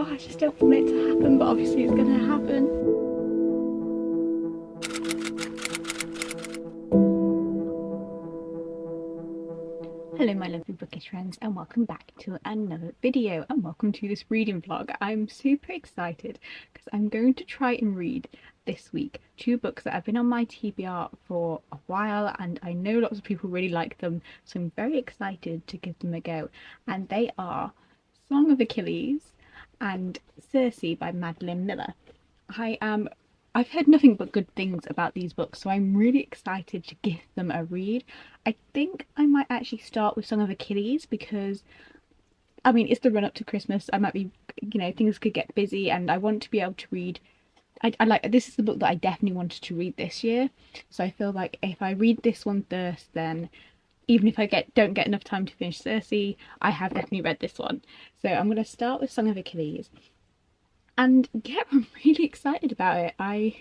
oh, I just don't want it to happen, but obviously it's gonna happen. Hello my lovely bookish friends, and welcome back to another video, and welcome to this reading vlog. I'm super excited because I'm going to try and read this week 2 books that have been on my TBR for a while, and I know lots of people really like them, so I'm very excited to give them a go. And they are Song of Achilles and Circe by Madeline Miller. I've heard nothing but good things about these books, so I'm really excited to give them a read. I think I might actually start with Song of Achilles because, I mean, it's the run up to Christmas. I might be, things could get busy, and I want to be able to read. I like, this is the book that I definitely wanted to read this year, so I feel like if I read this one first, then even if I don't get enough time to finish Circe, I have definitely read this one. So I'm going to start with Song of Achilles. And yeah, I'm really excited about it. I've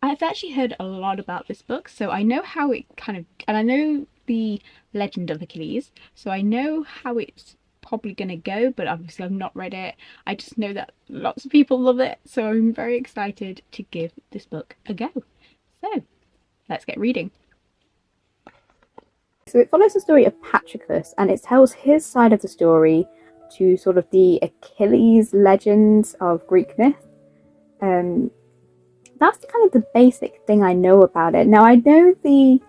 actually heard a lot about this book, so I know how it and I know the legend of Achilles, so I know how it's probably going to go, but obviously I've not read it. I just know that lots of people love it, so I'm very excited to give this book a go. So let's get reading. So it follows the story of Patroclus, and it tells his side of the story to sort of the Achilles legends of Greek myth. That's kind of the basic thing I know about it. Now I know the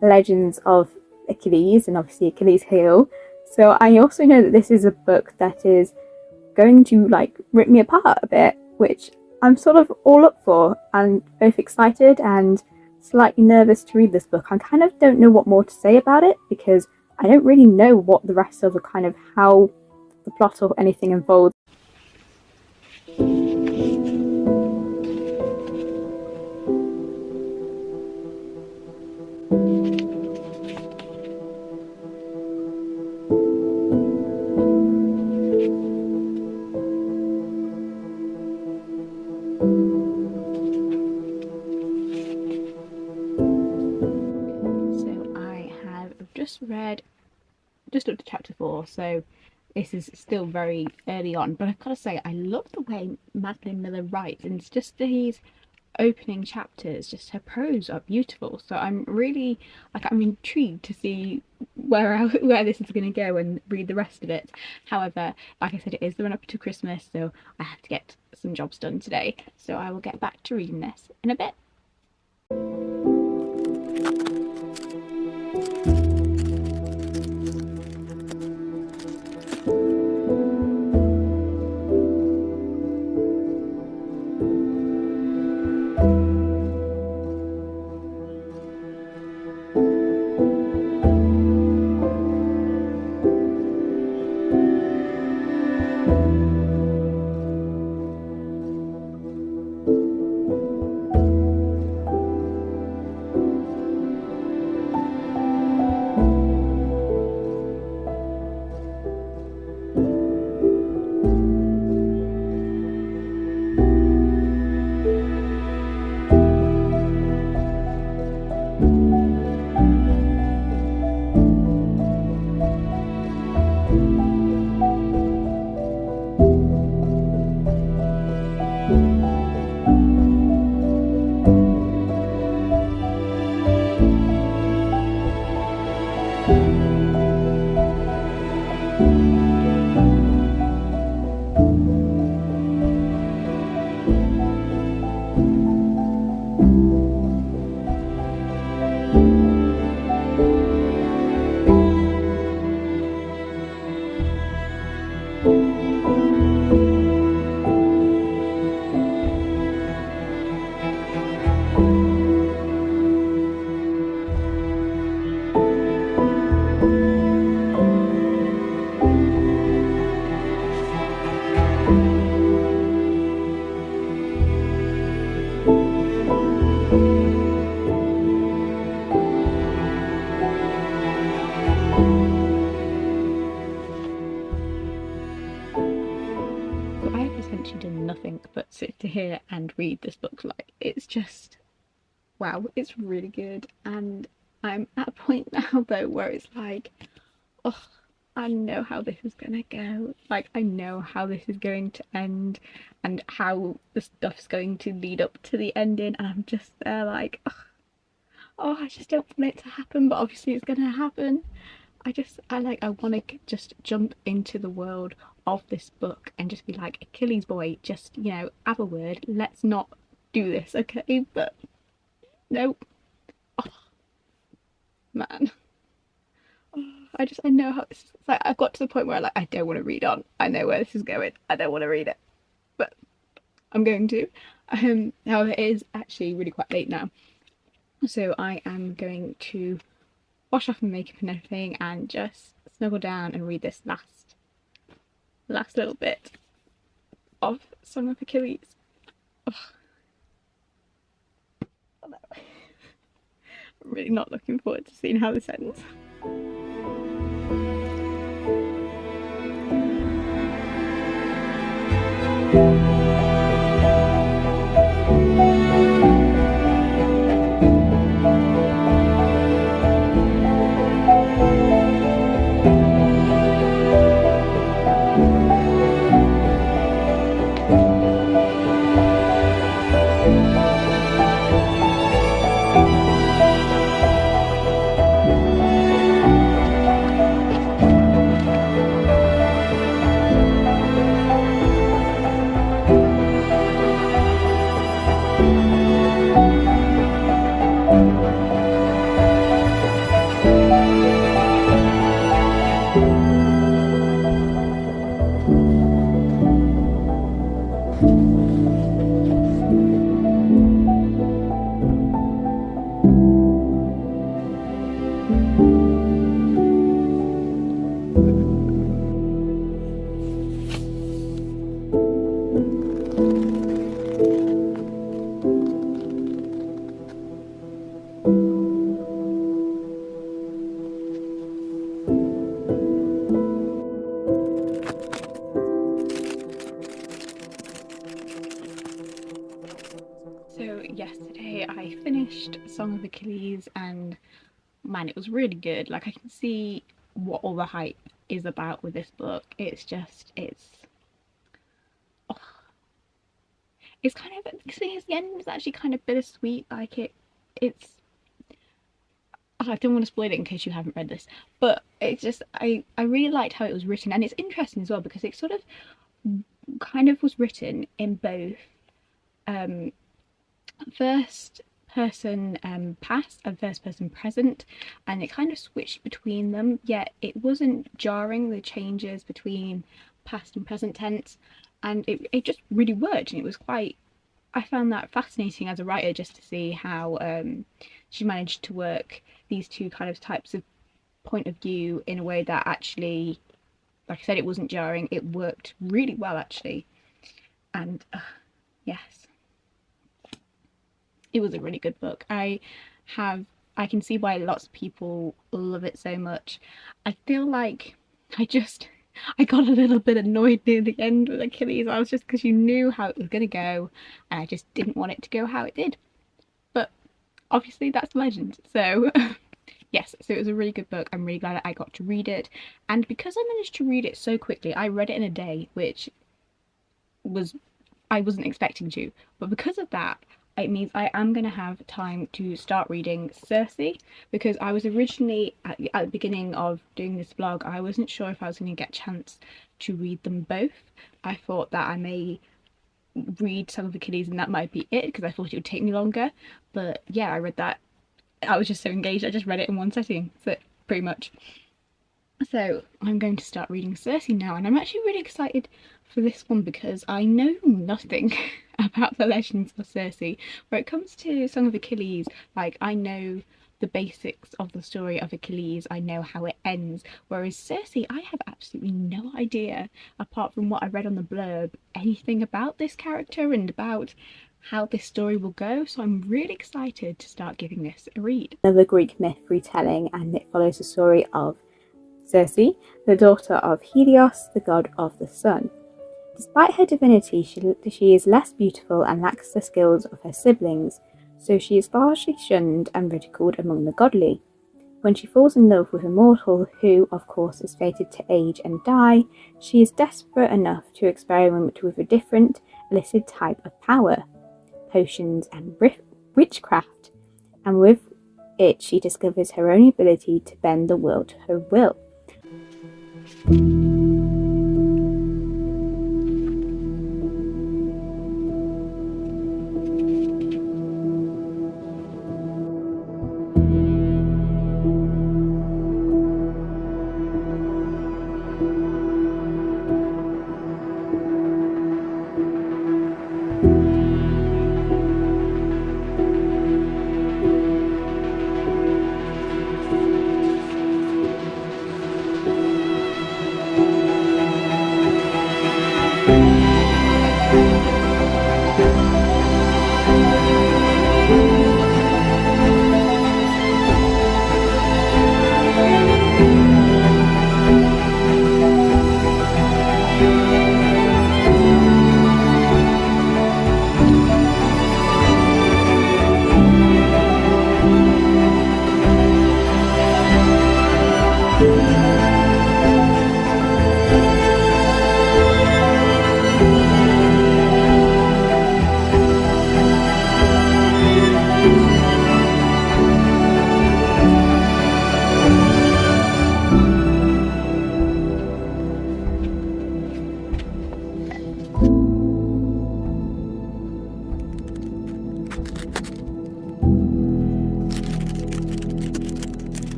legends of Achilles and obviously Achilles' heel, so I also know that this is a book that is going to like rip me apart a bit, which I'm sort of all up for, and both excited and slightly nervous to read this book. I kind of don't know what more to say about it because I don't really know what the rest of the kind of how the plot or anything involved. Just up to chapter 4, so this is still very early on, but I've got to say I love the way Madeline Miller writes, and it's just these opening chapters, just her prose are beautiful, so I'm really I'm intrigued to see where this is going to go and read the rest of it. However, like I said, it is the run up to Christmas, so I have to get some jobs done today, so I will get back to reading this in a bit. nothing but sit to hear and read this book. Like, it's just wow, it's really good. And I'm at a point now though where it's like, oh, I know how this is gonna go. Like, I know how this is going to end and how the stuff's going to lead up to the ending, and I'm just there like, oh, I just don't want it to happen, but obviously it's gonna happen. I want to just jump into the world of this book and just be like, Achilles boy, just, have a word. Let's not do this, okay? But no. Oh, man. I know how this is. It's like I've got to the point where I don't want to read on. I know where this is going. I don't want to read it, but I'm going to. However, it is actually really quite late now, so I am going to wash off my makeup and everything and just snuggle down and read this last little bit of Song of Achilles. Oh. I'm really not looking forward to seeing how this ends. So yesterday I finished Song of Achilles and man, it was really good. Like, I can see what all the hype is about with this book. It's oh, it's kind of, the end is actually kind of bittersweet. Like, it's I don't want to spoil it in case you haven't read this, but it's just I really liked how it was written, and it's interesting as well because it sort of kind of was written in both first person past and first person present, and it kind of switched between them, yet it wasn't jarring, the changes between past and present tense, and it just really worked. And it was quite, I found that fascinating as a writer, just to see how she managed to work these two kind of types of point of view in a way that actually, like I said, it wasn't jarring. It worked really well actually, and yes, it was a really good book. I can see why lots of people love it so much. I feel like I got a little bit annoyed near the end with Achilles. I was just, because you knew how it was going to go, and I just didn't want it to go how it did. But obviously that's legend. So yes, so it was a really good book. I'm really glad that I got to read it. And because I managed to read it so quickly, I read it in a day, which I wasn't expecting to. But because of that, it means I am going to have time to start reading Circe, because I was originally, at the beginning of doing this vlog, I wasn't sure if I was going to get a chance to read them both. I thought that I may read Song of Achilles and that might be it, because I thought it would take me longer. But yeah, I read that. I was just so engaged, I just read it in one sitting, so pretty much. So I'm going to start reading Circe now, and I'm actually really excited for this one because I know nothing about the legends of Circe. Where it comes to Song of Achilles, like, I know the basics of the story of Achilles, I know how it ends, whereas Circe, I have absolutely no idea, apart from what I read on the blurb, anything about this character and about how this story will go. So I'm really excited to start giving this a read. Another Greek myth retelling, and it follows the story of Circe, the daughter of Helios, the god of the sun. Despite her divinity, she is less beautiful and lacks the skills of her siblings, so she is largely shunned and ridiculed among the godly. When she falls in love with a mortal who, of course, is fated to age and die, she is desperate enough to experiment with a different, illicit type of power, potions and witchcraft, and with it she discovers her own ability to bend the world to her will.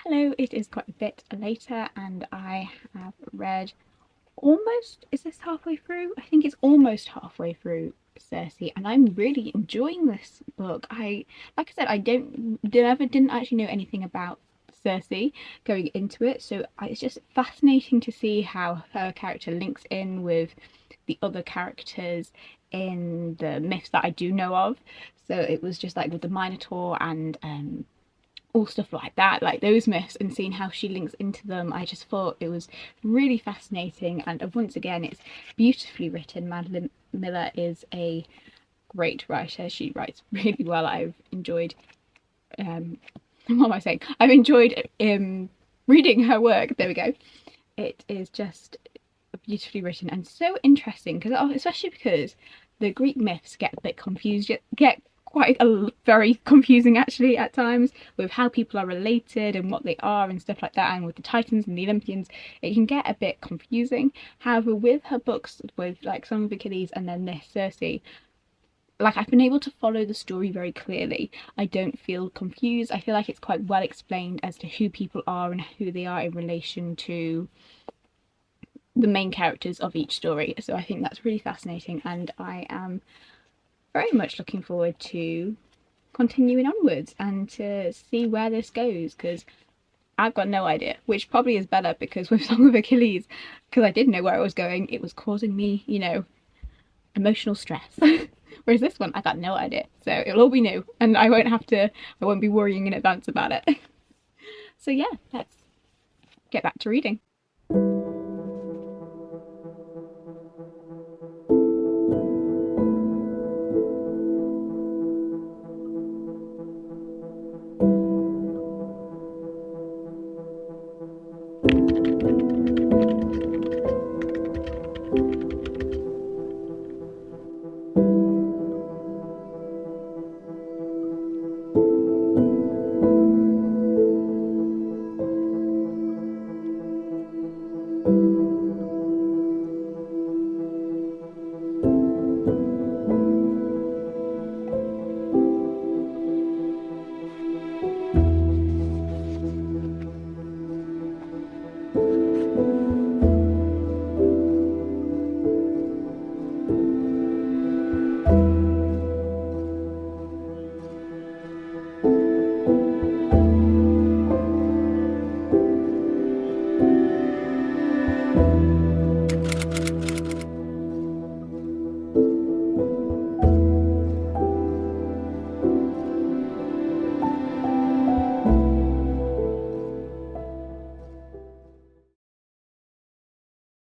Hello, it is quite a bit later and I have read almost, is this halfway through? I think it's almost halfway through Circe, and I'm really enjoying this book. Like I said, I didn't actually know anything about Circe going into it, so it's just fascinating to see how her character links in with the other characters in the myths that I do know of. So it was just like with the Minotaur and all stuff like that, like those myths, and seeing how she links into them, I just thought it was really fascinating. And once again, it's beautifully written. Madeline Miller is a great writer. She writes really well. I've enjoyed what am I saying? I've enjoyed reading her work. There we go. It is just beautifully written and so interesting, because especially because the Greek myths get a bit confused, get very confusing actually at times, with how people are related and what they are and stuff like that, and with the Titans and the Olympians it can get a bit confusing. However, with her books, with like Song of Achilles and then this Circe, like I've been able to follow the story very clearly. I don't feel confused. I feel like it's quite well explained as to who people are and who they are in relation to the main characters of each story. So I think that's really fascinating, and I am very much looking forward to continuing onwards and to see where this goes, because I've got no idea, which probably is better, because with Song of Achilles, because I did know where I was going, it was causing me, you know, emotional stress. Whereas this one, I got no idea, so it'll all be new and I won't be worrying in advance about it. So yeah, let's get back to reading.